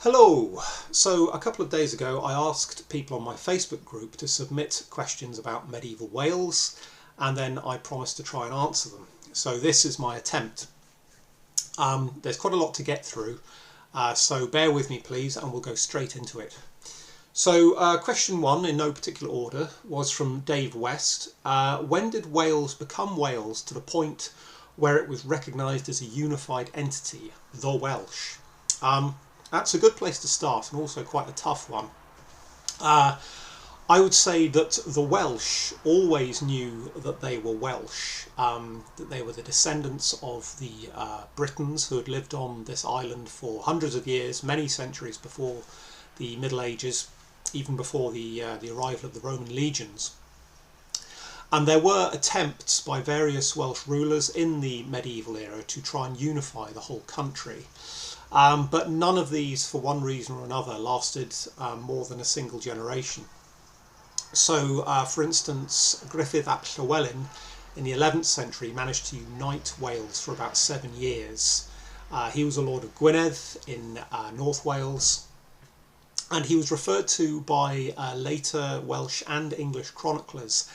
Hello! So a couple of days ago I asked people on my Facebook group to submit questions about medieval Wales, and then I promised to try and answer them. So this is my attempt. There's quite a lot to get through, so bear with me please and we'll go straight into it. So question one, in no particular order, was from Dave West. When did Wales become Wales to the point where it was recognised as a unified entity, the Welsh? That's a good place to start, and also quite a tough one. I would say that the Welsh always knew that they were Welsh, that they were the descendants of the Britons who had lived on this island for hundreds of years, many centuries before the Middle Ages, even before the arrival of the Roman legions. And there were attempts by various Welsh rulers in the medieval era to try and unify the whole country. But none of these, for one reason or another, lasted more than a single generation. So, for instance, Gruffydd ap Llywelyn in the 11th century managed to unite Wales for about 7 years. He was a Lord of Gwynedd in North Wales, and he was referred to by later Welsh and English chroniclers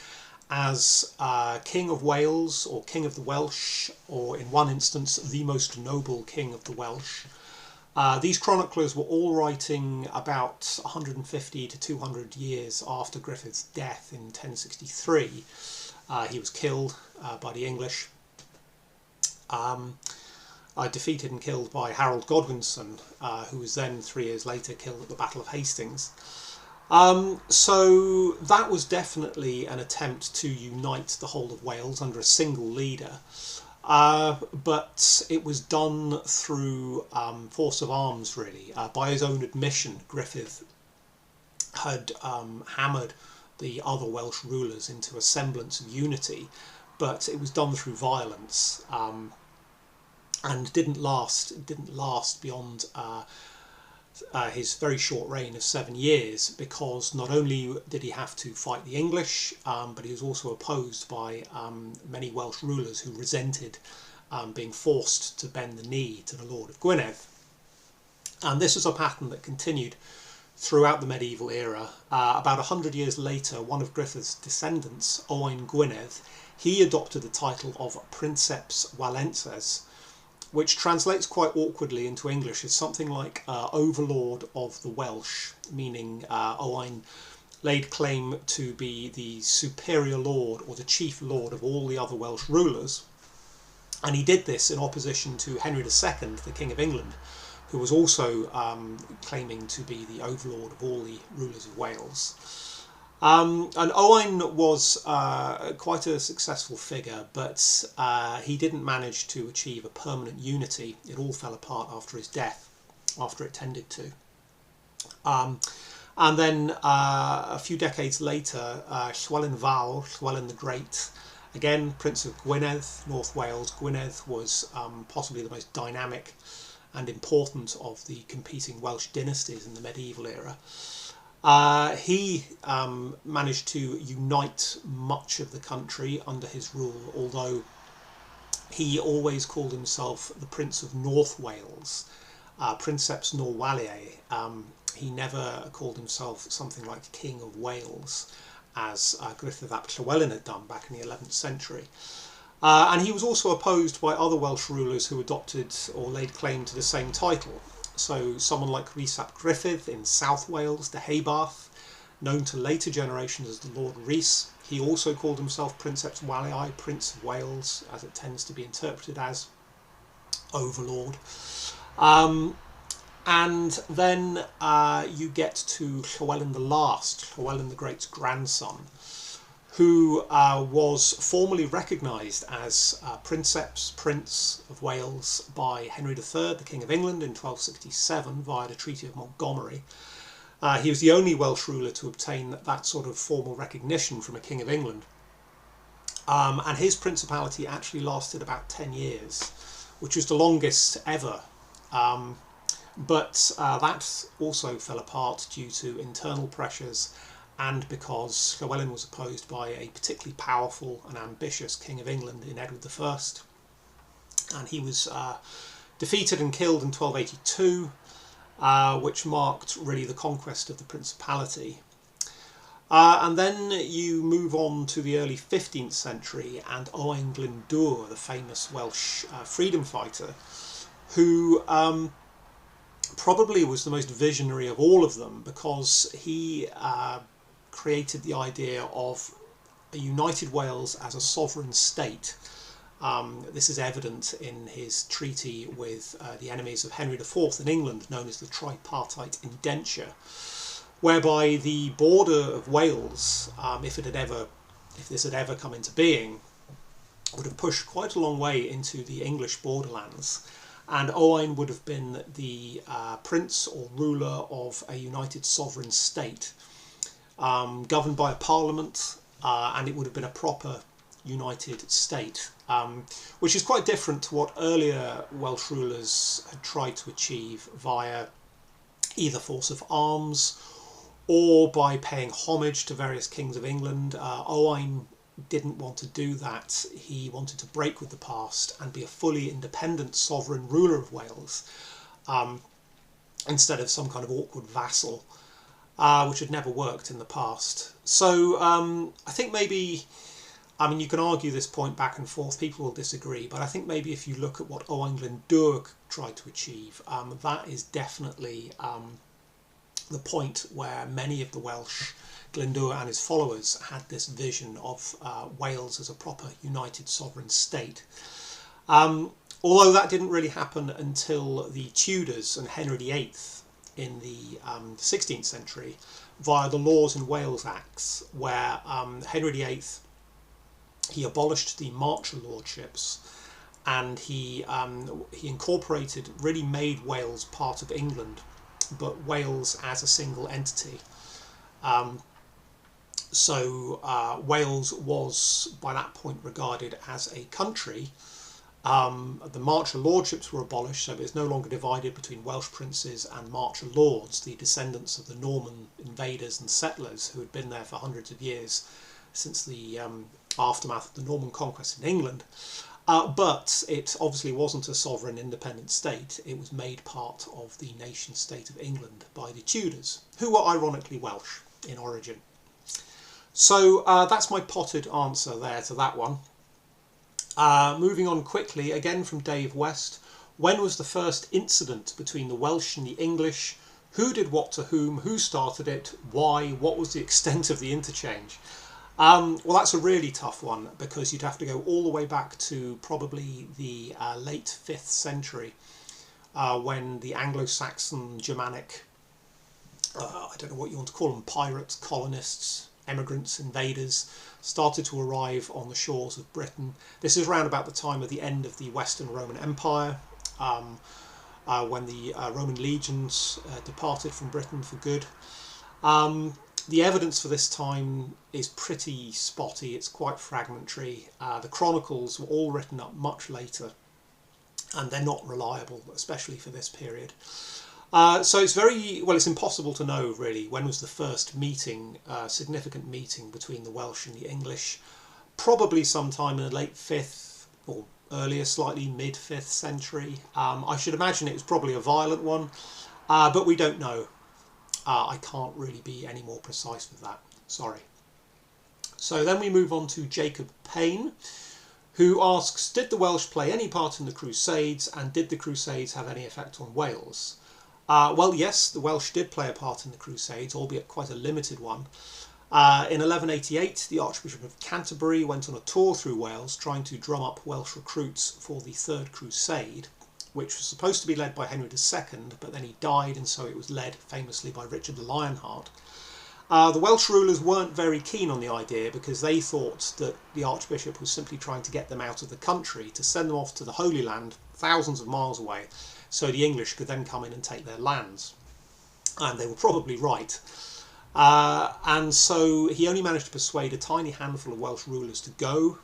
as King of Wales, or King of the Welsh, or in one instance, the most noble King of the Welsh. These chroniclers were all writing about 150 to 200 years after Gruffydd's death in 1063. He was killed by the English, defeated and killed by Harold Godwinson, who was then 3 years later killed at the Battle of Hastings. So that was definitely an attempt to unite the whole of Wales under a single leader. But it was done through force of arms, really. By his own admission, Gruffydd had hammered the other Welsh rulers into a semblance of unity, but it was done through violence, and didn't last beyond his very short reign of 7 years, because not only did he have to fight the English, but he was also opposed by many Welsh rulers who resented being forced to bend the knee to the Lord of Gwynedd. And this was a pattern that continued throughout the medieval era. About 100 years later, one of Gruffydd's descendants, Owain Gwynedd, he adopted the title of Princeps Walenses, which translates quite awkwardly into English as something like Overlord of the Welsh, meaning Owain laid claim to be the superior lord or the chief lord of all the other Welsh rulers. And he did this in opposition to Henry II, the King of England, who was also claiming to be the overlord of all the rulers of Wales. And Owain was quite a successful figure, but he didn't manage to achieve a permanent unity. It all fell apart after his death, after it tended to. And then a few decades later, Llywelyn Fawr, Llywelyn the Great, again Prince of Gwynedd, North Wales. Gwynedd was possibly the most dynamic and important of the competing Welsh dynasties in the medieval era. He managed to unite much of the country under his rule, although he always called himself the Prince of North Wales, Princeps Nor Waliae. He never called himself something like King of Wales, as Gruffydd ap Llywelyn had done back in the 11th century. And he was also opposed by other Welsh rulers who adopted or laid claim to the same title. So someone like Rhys ap Gruffydd in South Wales, the Haybarth, known to later generations as the Lord Rhys. He also called himself Princeps Waliae, Prince of Wales, as it tends to be interpreted as, Overlord. And then you get to Llywelyn the Last, Llywelyn the Great's grandson, who was formally recognised as Princeps, Prince of Wales, by Henry III, the King of England, in 1267 via the Treaty of Montgomery. He was the only Welsh ruler to obtain that sort of formal recognition from a King of England. And his principality actually lasted about 10 years, which was the longest ever. But that also fell apart due to internal pressures, and because Llywelyn was opposed by a particularly powerful and ambitious King of England in Edward I. And he was defeated and killed in 1282, which marked really the conquest of the Principality. And then you move on to the early 15th century and Owain Glyndŵr, the famous Welsh freedom fighter, who probably was the most visionary of all of them, because he created the idea of a united Wales as a sovereign state. This is evident in his treaty with the enemies of Henry IV in England, known as the Tripartite Indenture, whereby the border of Wales, if this had ever come into being, would have pushed quite a long way into the English borderlands, and Owain would have been the prince or ruler of a united sovereign state, governed by a parliament, and it would have been a proper united state, which is quite different to what earlier Welsh rulers had tried to achieve via either force of arms or by paying homage to various kings of England. Owain didn't want to do that. He wanted to break with the past and be a fully independent sovereign ruler of Wales, instead of some kind of awkward vassal, which had never worked in the past. So I think maybe, I mean, you can argue this point back and forth, people will disagree, but I think maybe if you look at what Owain Glyndŵr tried to achieve, that is definitely the point where many of the Welsh, Glyndŵr and his followers, had this vision of Wales as a proper united sovereign state. Although that didn't really happen until the Tudors and Henry VIII in the 16th century, via the Laws in Wales Acts, where Henry VIII, he abolished the Marcher lordships, and he incorporated, really made Wales part of England, but Wales as a single entity. So Wales was by that point regarded as a country. The Marcher lordships were abolished, so it was no longer divided between Welsh princes and Marcher lords, the descendants of the Norman invaders and settlers who had been there for hundreds of years since the aftermath of the Norman conquest in England. But it obviously wasn't a sovereign independent state. It was made part of the nation state of England by the Tudors, who were ironically Welsh in origin. So that's my potted answer there to that one. Moving on quickly, again from Dave West. When was the first incident between the Welsh and the English? Who did what to whom? Who started it? Why? What was the extent of the interchange? Well, that's a really tough one, because you'd have to go all the way back to probably the late 5th century, when the Anglo-Saxon, Germanic, I don't know what you want to call them, pirates, colonists, emigrants, invaders, started to arrive on the shores of Britain. This is around about the time of the end of the Western Roman Empire, when the Roman legions departed from Britain for good. The evidence for this time is pretty spotty, it's quite fragmentary. The chronicles were all written up much later, and they're not reliable, especially for this period. So it's it's impossible to know really when was the first meeting, significant meeting between the Welsh and the English. Probably sometime in the late 5th or earlier, slightly mid-5th century. I should imagine it was probably a violent one, but we don't know. I can't really be any more precise with that, sorry. So then we move on to Jacob Payne, who asks, did the Welsh play any part in the Crusades, and did the Crusades have any effect on Wales? Well, yes, the Welsh did play a part in the Crusades, albeit quite a limited one. In 1188, the Archbishop of Canterbury went on a tour through Wales, trying to drum up Welsh recruits for the Third Crusade, which was supposed to be led by Henry II, but then he died, and so it was led famously by Richard the Lionheart. The Welsh rulers weren't very keen on the idea, because they thought that the Archbishop was simply trying to get them out of the country, to send them off to the Holy Land, thousands of miles away, so the English could then come in and take their lands. And they were probably right. And so he only managed to persuade a tiny handful of Welsh rulers to go.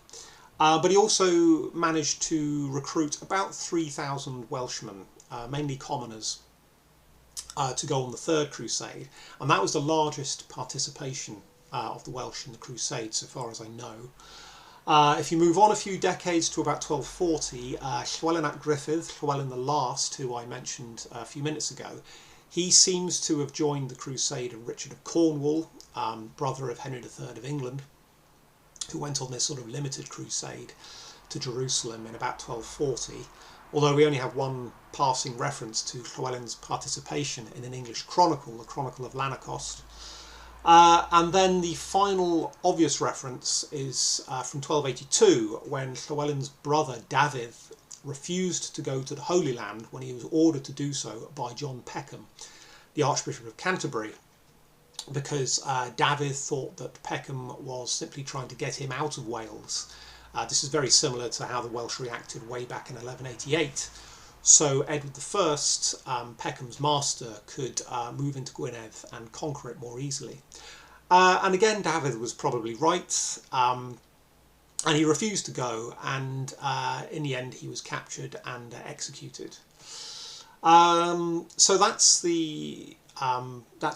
But he also managed to recruit about 3,000 Welshmen, mainly commoners, to go on the Third Crusade. And that was the largest participation of the Welsh in the Crusade, so far as I know. If you move on a few decades to about 1240, Llywelyn ap Gruffydd, Llywelyn the Last, who I mentioned a few minutes ago, He seems to have joined the crusade of Richard of Cornwall, brother of Henry III of England, who went on this sort of limited crusade to Jerusalem in about 1240, although we only have one passing reference to Llywelyn's participation in an English chronicle, the Chronicle of Lanercost. And then the final obvious reference is from 1282, when Llywelyn's brother Dafydd refused to go to the Holy Land when he was ordered to do so by John Peckham, the Archbishop of Canterbury, because Dafydd thought that Peckham was simply trying to get him out of Wales. This is very similar to how the Welsh reacted way back in 1188. So Edward I, Peckham's master, could move into Gwynedd and conquer it more easily. And again, Dafydd was probably right, and he refused to go, and in the end he was captured and executed. So that's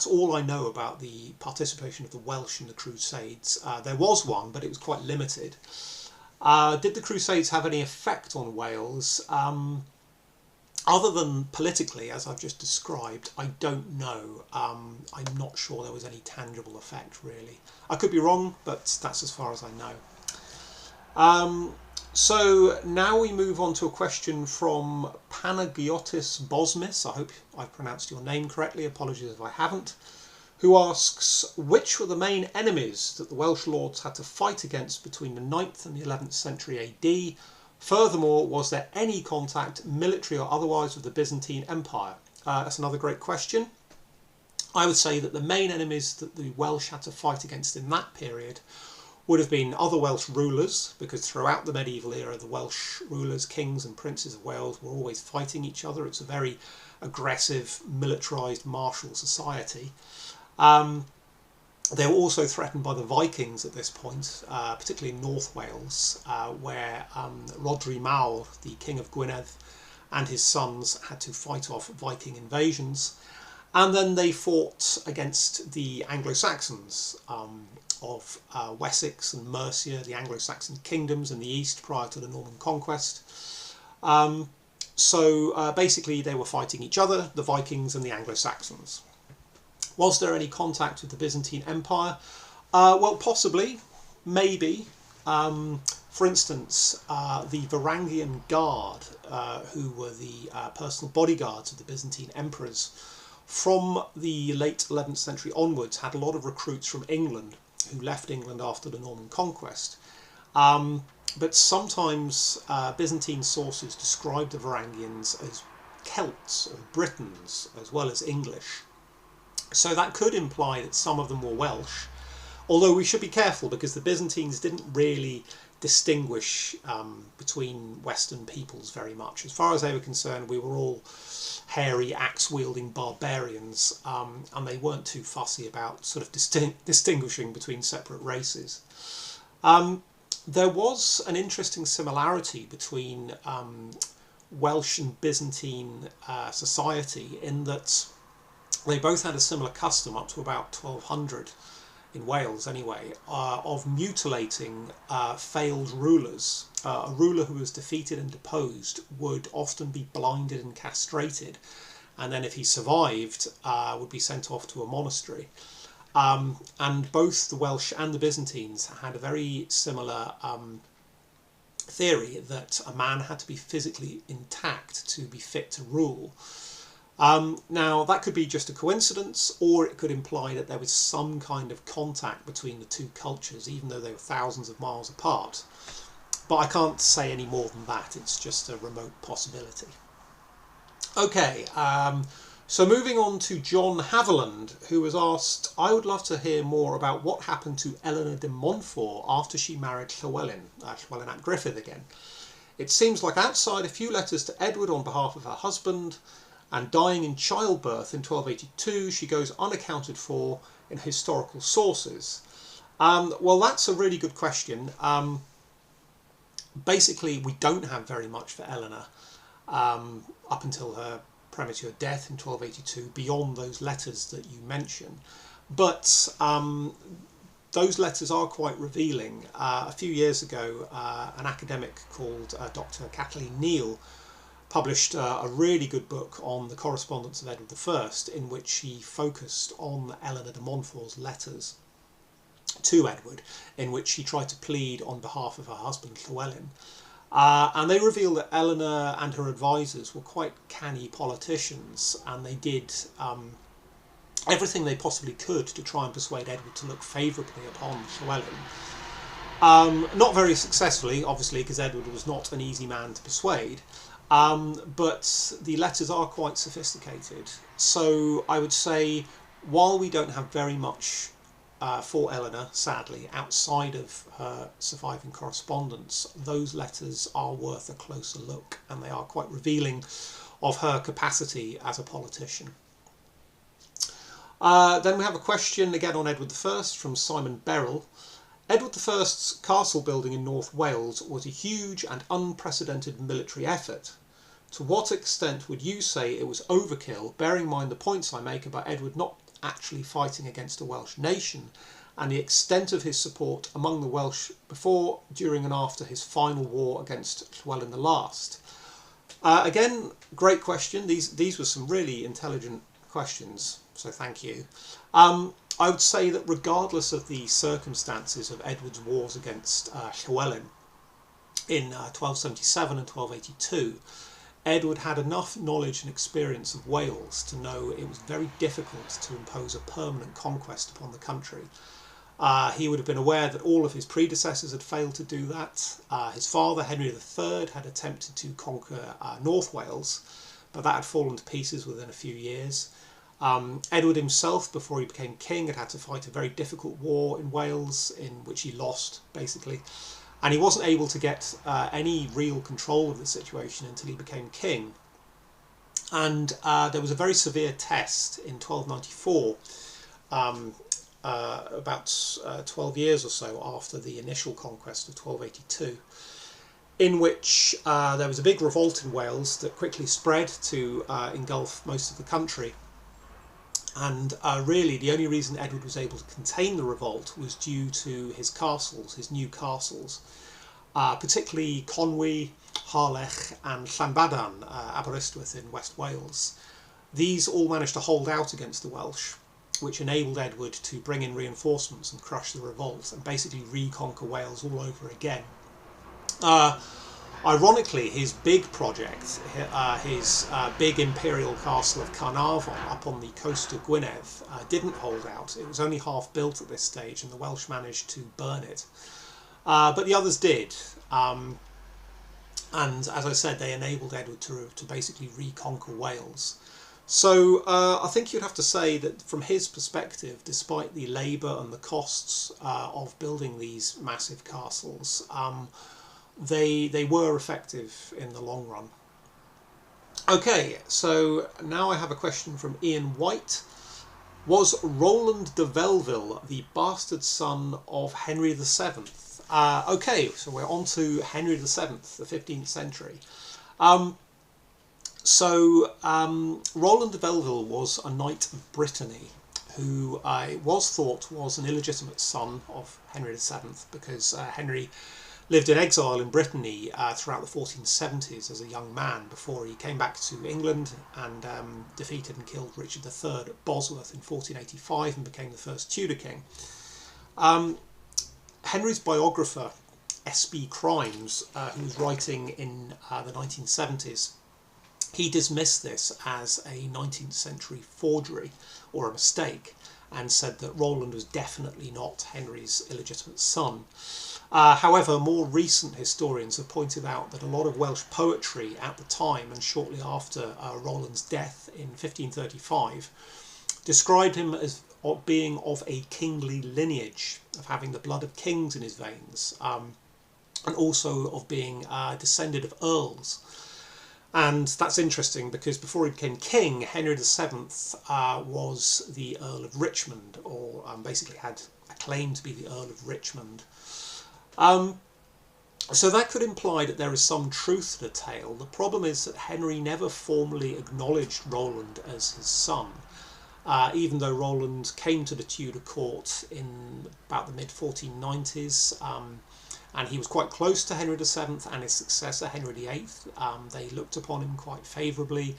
all I know about the participation of the Welsh in the Crusades. There was one, but it was quite limited. Did the Crusades have any effect on Wales? Other than politically, as I've just described, I don't know. I'm not sure there was any tangible effect, really. I could be wrong, but that's as far as I know. So now we move on to a question from Panagiotis Bosmis. I hope I've pronounced your name correctly. Apologies if I haven't. Who asks, which were the main enemies that the Welsh lords had to fight against between the 9th and the 11th century AD? Furthermore, was there any contact, military or otherwise, with the Byzantine Empire? That's another great question. I would say that the main enemies that the Welsh had to fight against in that period would have been other Welsh rulers, because throughout the medieval era the Welsh rulers, kings and princes of Wales were always fighting each other. It's a very aggressive, militarised, martial society. They were also threatened by the Vikings at this point, particularly in North Wales, where Rhodri Mawr, the king of Gwynedd, and his sons had to fight off Viking invasions. And then they fought against the Anglo-Saxons of Wessex and Mercia, the Anglo-Saxon kingdoms in the east prior to the Norman conquest. So basically they were fighting each other, the Vikings and the Anglo-Saxons. Was there any contact with the Byzantine Empire? Well, possibly, maybe. For instance, the Varangian Guard, who were the personal bodyguards of the Byzantine emperors, from the late 11th century onwards, had a lot of recruits from England who left England after the Norman conquest. But sometimes Byzantine sources describe the Varangians as Celts or Britons as well as English. So that could imply that some of them were Welsh, although we should be careful because the Byzantines didn't really distinguish between Western peoples very much. As far as they were concerned, we were all hairy, axe-wielding barbarians, and they weren't too fussy about sort of distinguishing between separate races. There was an interesting similarity between Welsh and Byzantine society in that they both had a similar custom up to about 1200, in Wales anyway, of mutilating failed rulers. A ruler who was defeated and deposed would often be blinded and castrated, and then if he survived would be sent off to a monastery. And both the Welsh and the Byzantines had a very similar theory that a man had to be physically intact to be fit to rule. Now that could be just a coincidence, or it could imply that there was some kind of contact between the two cultures, even though they were thousands of miles apart. But I can't say any more than that, it's just a remote possibility. Okay, so moving on to John Haviland, who was asked, I would love to hear more about what happened to Eleanor de Montfort after she married Llywelyn, Llywelyn ap Gruffydd again. It seems like outside a few letters to Edward on behalf of her husband, and dying in childbirth in 1282, she goes unaccounted for in historical sources. Well, that's a really good question. Basically, we don't have very much for Eleanor up until her premature death in 1282, beyond those letters that you mention. But those letters are quite revealing. A few years ago, an academic called Dr. Kathleen Neal published a really good book on the correspondence of Edward I, in which he focused on Eleanor de Montfort's letters to Edward, in which she tried to plead on behalf of her husband Llywelyn. And they reveal that Eleanor and her advisors were quite canny politicians, and they did everything they possibly could to try and persuade Edward to look favourably upon Llywelyn. Not very successfully, obviously, because Edward was not an easy man to persuade, but the letters are quite sophisticated. So I would say, while we don't have very much for Eleanor, sadly, outside of her surviving correspondence, those letters are worth a closer look, and they are quite revealing of her capacity as a politician. Then we have a question again on Edward I from Simon Beryl. Edward I's castle building in North Wales was a huge and unprecedented military effort. To what extent would you say it was overkill, bearing in mind the points I make about Edward not actually fighting against a Welsh nation, and the extent of his support among the Welsh before, during and after his final war against Llywelyn the Last? Again, great question. These were some really intelligent questions, so thank you. I would say that regardless of the circumstances of Edward's wars against Llywelyn in 1277 and 1282, Edward had enough knowledge and experience of Wales to know it was very difficult to impose a permanent conquest upon the country. He would have been aware that all of his predecessors had failed to do that. His father, Henry III, had attempted to conquer North Wales, but that had fallen to pieces within a few years. Edward himself, before he became king, had to fight a very difficult war in Wales, in which he lost, basically. And he wasn't able to get any real control of the situation until he became king. And there was a very severe test in 1294, about 12 years or so after the initial conquest of 1282, in which there was a big revolt in Wales that quickly spread to engulf most of the country. And really the only reason Edward was able to contain the revolt was due to his castles, his new castles, particularly Conwy, Harlech and Llanbadarn, Aberystwyth in West Wales. These all managed to hold out against the Welsh, which enabled Edward to bring in reinforcements and crush the revolt and basically reconquer Wales all over again. Ironically, his big project, his big imperial castle of Carnarvon up on the coast of Gwynedd, didn't hold out. It was only half built at this stage, and the Welsh managed to burn it. But the others did. And as I said, they enabled Edward to basically reconquer Wales. So I think you'd have to say that from his perspective, despite the labour and the costs of building these massive castles, they were effective in the long run. Okay, so now I have a question from Ian White. Was Roland de Velville the bastard son of Henry VII? Okay, so we're on to Henry VII, the 15th century. Roland de Velville was a knight of Brittany who was thought was an illegitimate son of Henry VII, because Henry lived in exile in Brittany throughout the 1470s as a young man before he came back to England and defeated and killed Richard III at Bosworth in 1485 and became the first Tudor king. Henry's biographer, S.B. Crimes, who was writing in the 1970s, he dismissed this as a 19th century forgery or a mistake and said that Roland was definitely not Henry's illegitimate son. However, more recent historians have pointed out that a lot of Welsh poetry at the time and shortly after Roland's death in 1535 described him as being of a kingly lineage, of having the blood of kings in his veins, and also of being descended of earls. And that's interesting because before he became king, Henry VII was the Earl of Richmond, or basically had a claim to be the Earl of Richmond. So that could imply that there is some truth to the tale. The problem is that Henry never formally acknowledged Roland as his son, even though Roland came to the Tudor court in about the mid-1490s, and he was quite close to Henry VII and his successor Henry VIII. They looked upon him quite favourably,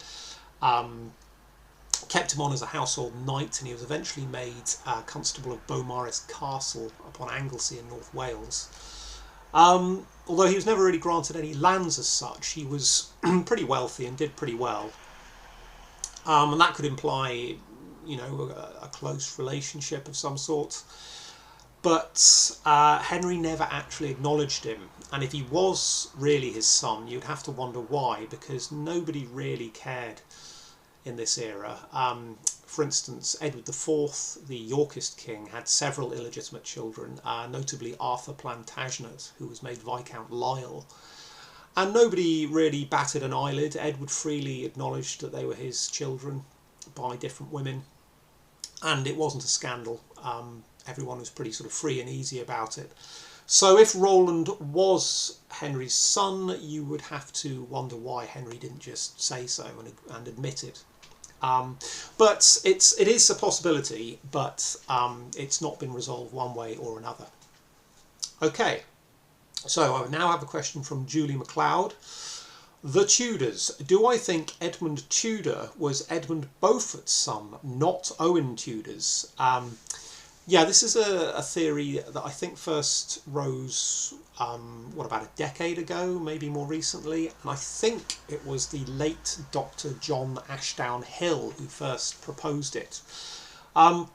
kept him on as a household knight, and he was eventually made Constable of Beaumaris Castle upon Anglesey in North Wales. Although he was never really granted any lands as such, he was pretty wealthy and did pretty well. And that could imply, you know, a close relationship of some sort. But Henry never actually acknowledged him, and if he was really his son, you'd have to wonder why, because nobody really cared in this era. For instance, Edward IV, the Yorkist king, had several illegitimate children, notably Arthur Plantagenet, who was made Viscount Lisle. And nobody really batted an eyelid. Edward freely acknowledged that they were his children by different women, and it wasn't a scandal. Everyone was pretty sort of free and easy about it. So if Roland was Henry's son, you would have to wonder why Henry didn't just say so and admit it. But it is a possibility, but it's not been resolved one way or another. Okay, so I now have a question from Julie MacLeod. The Tudors. Do I think Edmund Tudor was Edmund Beaufort's son, not Owen Tudor's? Yeah, this is a theory that I think first rose, about a decade ago, maybe more recently, and I think it was the late Dr. John Ashdown Hill who first proposed it. Now,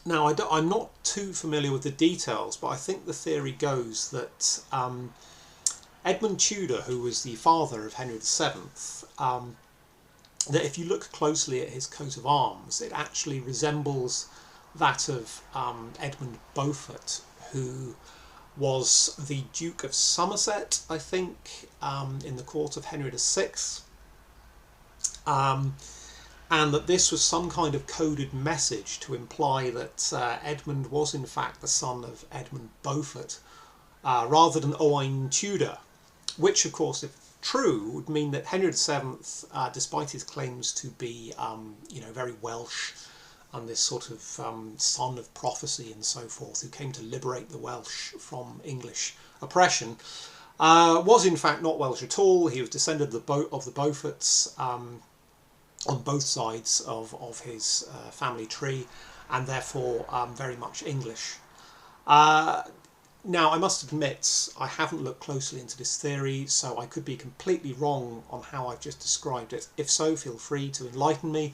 I'm not too familiar with the details, but I think the theory goes that Edmund Tudor, who was the father of Henry VII, that if you look closely at his coat of arms, it actually resembles that of Edmund Beaufort, who was the Duke of Somerset, I think, in the court of Henry VI, and that this was some kind of coded message to imply that Edmund was in fact the son of Edmund Beaufort, rather than Owain Tudor, which of course, if true, would mean that Henry VII, despite his claims to be very Welsh, and this sort of son of prophecy and so forth, who came to liberate the Welsh from English oppression, was in fact not Welsh at all. He was descended of the Beauforts on both sides of his family tree, and therefore very much English. Now, I must admit, I haven't looked closely into this theory, so I could be completely wrong on how I've just described it. If so, feel free to enlighten me.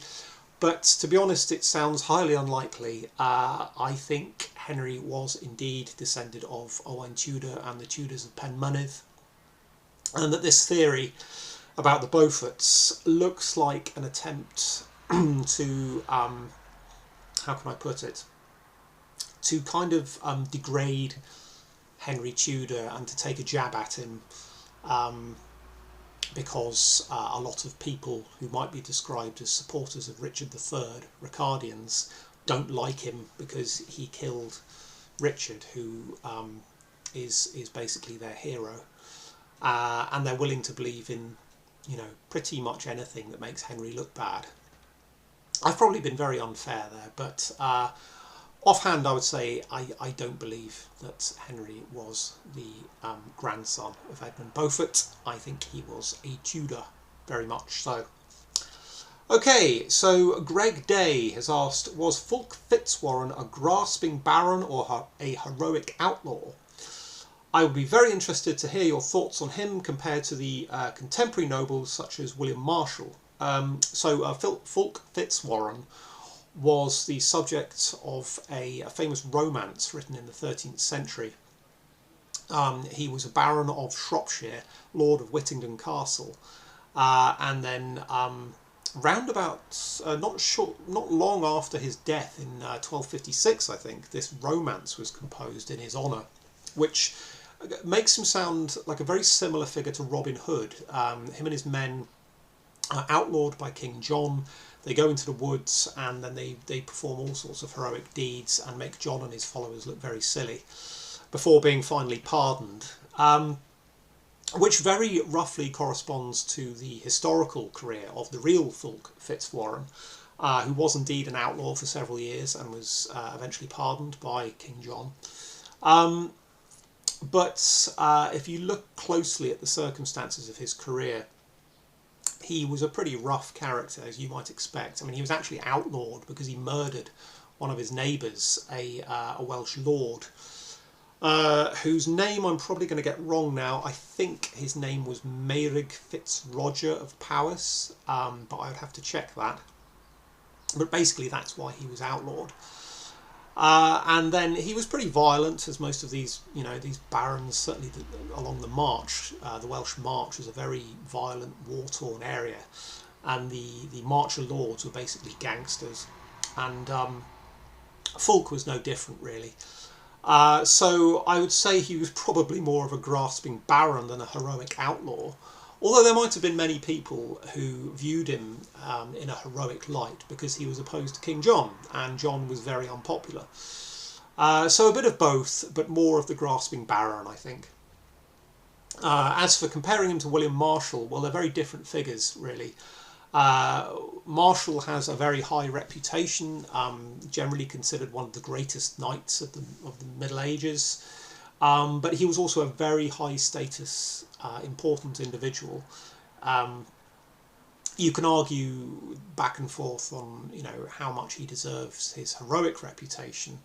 But to be honest, it sounds highly unlikely. I think Henry was indeed descended of Owain Tudor and the Tudors of Penmynydd, and that this theory about the Beauforts looks like an attempt to, how can I put it, to kind of degrade Henry Tudor and to take a jab at him, because a lot of people who might be described as supporters of Richard III, Ricardians, don't like him because he killed Richard, who is basically their hero, and they're willing to believe in, pretty much anything that makes Henry look bad. I've probably been very unfair there, but offhand I would say I don't believe that Henry was the grandson of Edmund Beaufort. I think he was a Tudor, very much so. Okay, so Greg Day has asked, was Fulk Fitzwarren a grasping baron or a heroic outlaw? I would be very interested to hear your thoughts on him compared to the contemporary nobles such as William Marshall. Fulk Fitzwarren was the subject of a famous romance written in the 13th century. He was a baron of Shropshire, lord of Whittingdon Castle, and then not long after his death in 1256, I think, this romance was composed in his honour, which makes him sound like a very similar figure to Robin Hood. Him and his men are outlawed by King John. They go into the woods and then they perform all sorts of heroic deeds and make John and his followers look very silly before being finally pardoned, which very roughly corresponds to the historical career of the real Fulk Fitzwarren, who was indeed an outlaw for several years and was eventually pardoned by King John. But if you look closely at the circumstances of his career, he was a pretty rough character, as you might expect. I mean, he was actually outlawed because he murdered one of his neighbours, a Welsh lord, whose name I'm probably going to get wrong now. I think his name was Meirig FitzRoger of Powys, but I would have to check that. But basically that's why he was outlawed. And then he was pretty violent, as most of these, these barons, certainly along the March. The Welsh March was a very violent, war-torn area, and the Marcher lords were basically gangsters, and Fulk was no different, really. So I would say he was probably more of a grasping baron than a heroic outlaw, although there might have been many people who viewed him in a heroic light because he was opposed to King John, and John was very unpopular. So a bit of both, but more of the grasping baron, I think. As for comparing him to William Marshall, well, they're very different figures, really. Marshall has a very high reputation, generally considered one of the greatest knights of the Middle Ages. But he was also a very high status, important individual. You can argue back and forth on, how much he deserves his heroic reputation,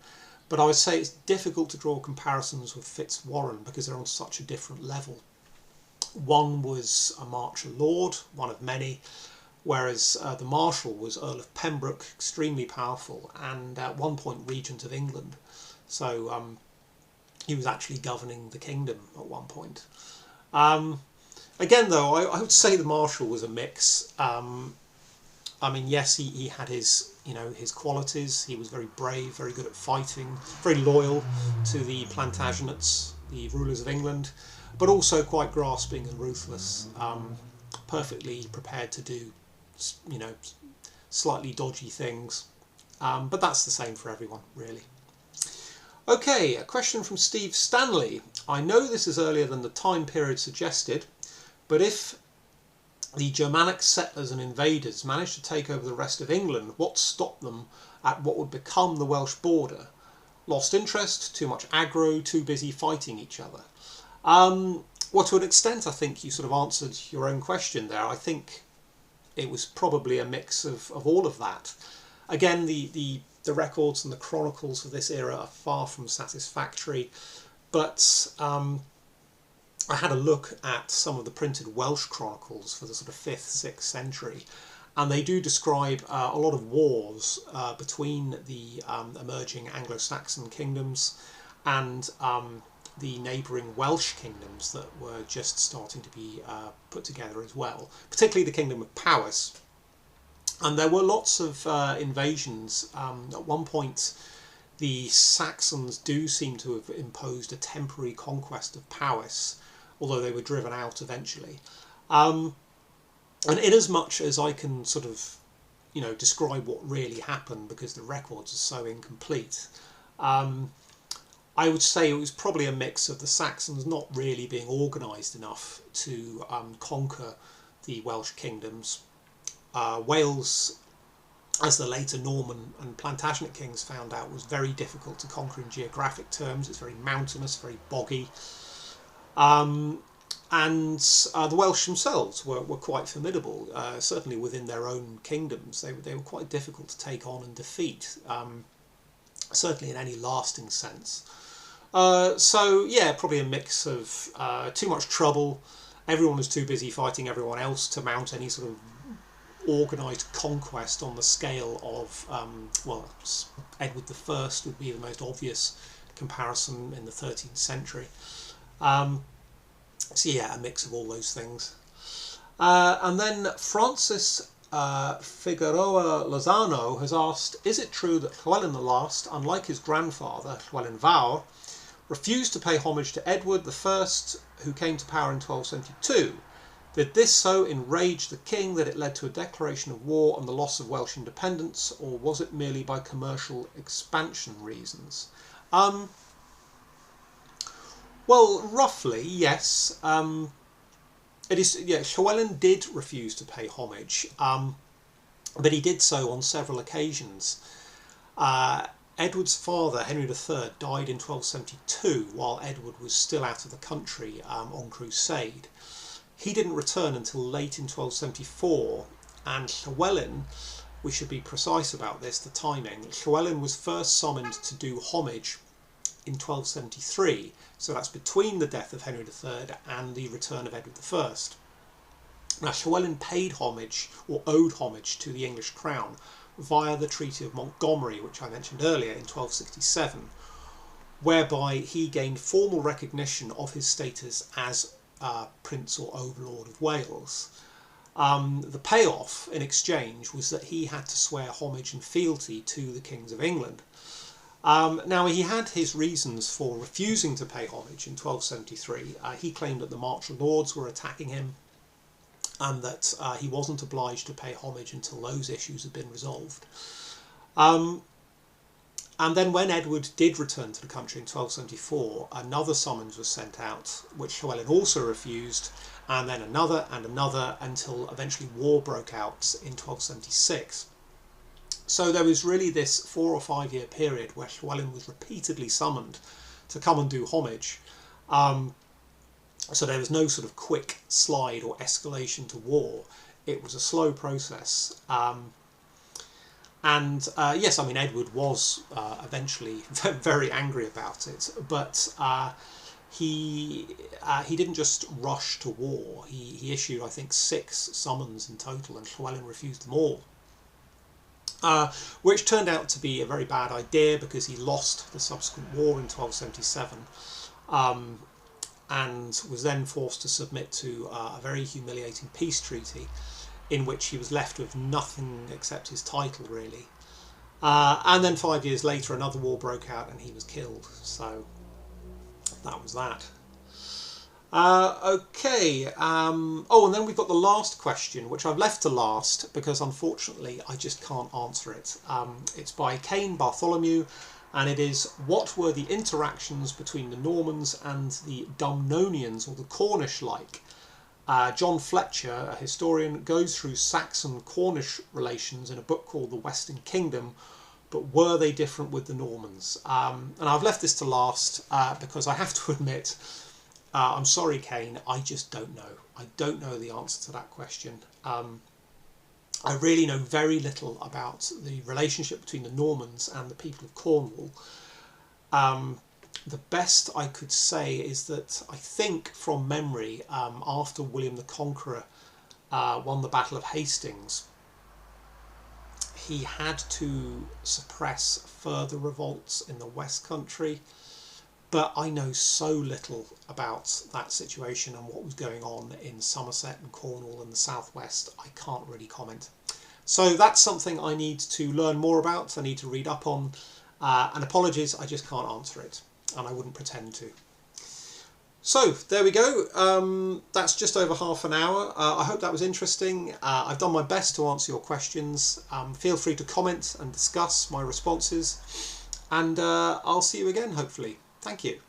but I would say it's difficult to draw comparisons with Fitzwarren because they're on such a different level. One was a Marcher lord, one of many, whereas the Marshal was Earl of Pembroke, extremely powerful, and at one point regent of England. So he was actually governing the kingdom at one point. Again, though, I would say the Marshal was a mix. I mean, yes, he had his, his qualities. He was very brave, very good at fighting, very loyal to the Plantagenets, the rulers of England, but also quite grasping and ruthless, perfectly prepared to do, slightly dodgy things. But that's the same for everyone, really. Okay, a question from Steve Stanley. I know this is earlier than the time period suggested, but if the Germanic settlers and invaders managed to take over the rest of England, what stopped them at what would become the Welsh border? Lost interest, too much aggro, too busy fighting each other? Well, to an extent, I think you sort of answered your own question there. I think it was probably a mix of all of that. Again, the records and the chronicles of this era are far from satisfactory, but I had a look at some of the printed Welsh chronicles for the sort of 5th, 6th century, and they do describe a lot of wars between the emerging Anglo-Saxon kingdoms and the neighbouring Welsh kingdoms that were just starting to be put together as well, particularly the kingdom of Powys. And there were lots of invasions. At one point, the Saxons do seem to have imposed a temporary conquest of Powys, although they were driven out eventually. And inasmuch as I can sort of, describe what really happened because the records are so incomplete, I would say it was probably a mix of the Saxons not really being organised enough to conquer the Welsh kingdoms. Wales, as the later Norman and Plantagenet kings found out, was very difficult to conquer in geographic terms. It's very mountainous, very boggy. And the Welsh themselves were quite formidable, certainly within their own kingdoms. They were quite difficult to take on and defeat, certainly in any lasting sense. So yeah, probably a mix of too much trouble. Everyone was too busy fighting everyone else to mount any sort of organised conquest on the scale of, Edward I would be the most obvious comparison in the 13th century. So yeah, a mix of all those things. And then Francis Figueroa Lozano has asked, is it true that Llywelyn the Last, unlike his grandfather Llywelyn Fawr, refused to pay homage to Edward I, who came to power in 1272? Did this so enrage the king that it led to a declaration of war and the loss of Welsh independence, or was it merely by commercial expansion reasons? Well, roughly, yes. It is. Yeah, Llywelyn did refuse to pay homage, but he did so on several occasions. Edward's father, Henry III, died in 1272 while Edward was still out of the country on crusade. He didn't return until late in 1274, and Llywelyn, we should be precise about this, the timing, Llywelyn was first summoned to do homage in 1273, so that's between the death of Henry III and the return of Edward I. Now, Llywelyn paid homage, or owed homage, to the English crown via the Treaty of Montgomery, which I mentioned earlier, in 1267, whereby he gained formal recognition of his status as Prince or Overlord of Wales. The payoff in exchange was that he had to swear homage and fealty to the kings of England. Now, he had his reasons for refusing to pay homage in 1273. He claimed that the martial lords were attacking him, and that he wasn't obliged to pay homage until those issues had been resolved. And then when Edward did return to the country in 1274, another summons was sent out, which Llywelyn also refused, and then another and another, until eventually war broke out in 1276. So there was really this 4 or 5 year period where Llywelyn was repeatedly summoned to come and do homage. So there was no sort of quick slide or escalation to war. It was a slow process. Yes, I mean, Edward was eventually very angry about it, but he didn't just rush to war. He issued, I think, 6 summons in total, and Llywelyn refused them all. Which turned out to be a very bad idea, because he lost the subsequent war in 1277. And was then forced to submit to a very humiliating peace treaty, in which he was left with nothing except his title, really. And then 5 years later, another war broke out and he was killed. So that was that. Okay. Oh, and then we've got the last question, which I've left to last because unfortunately I just can't answer it. It's by Cain Bartholomew. And it is, what were the interactions between the Normans and the Dumnonians, or the Cornish like? John Fletcher, a historian, goes through Saxon-Cornish relations in a book called The Western Kingdom, but were they different with the Normans? And I've left this to last because I have to admit, I'm sorry, Cain, I just don't know. I don't know the answer to that question. I really know very little about the relationship between the Normans and the people of Cornwall. The best I could say is that I think, from memory, after William the Conqueror won the Battle of Hastings, he had to suppress further revolts in the West Country. But I know so little about that situation and what was going on in Somerset and Cornwall and the southwest, I can't really comment. So that's something I need to learn more about, I need to read up on, and apologies, I just can't answer it, and I wouldn't pretend to. So there we go, that's just over half an hour. I hope that was interesting. I've done my best to answer your questions. Feel free to comment and discuss my responses, and I'll see you again, hopefully. Thank you.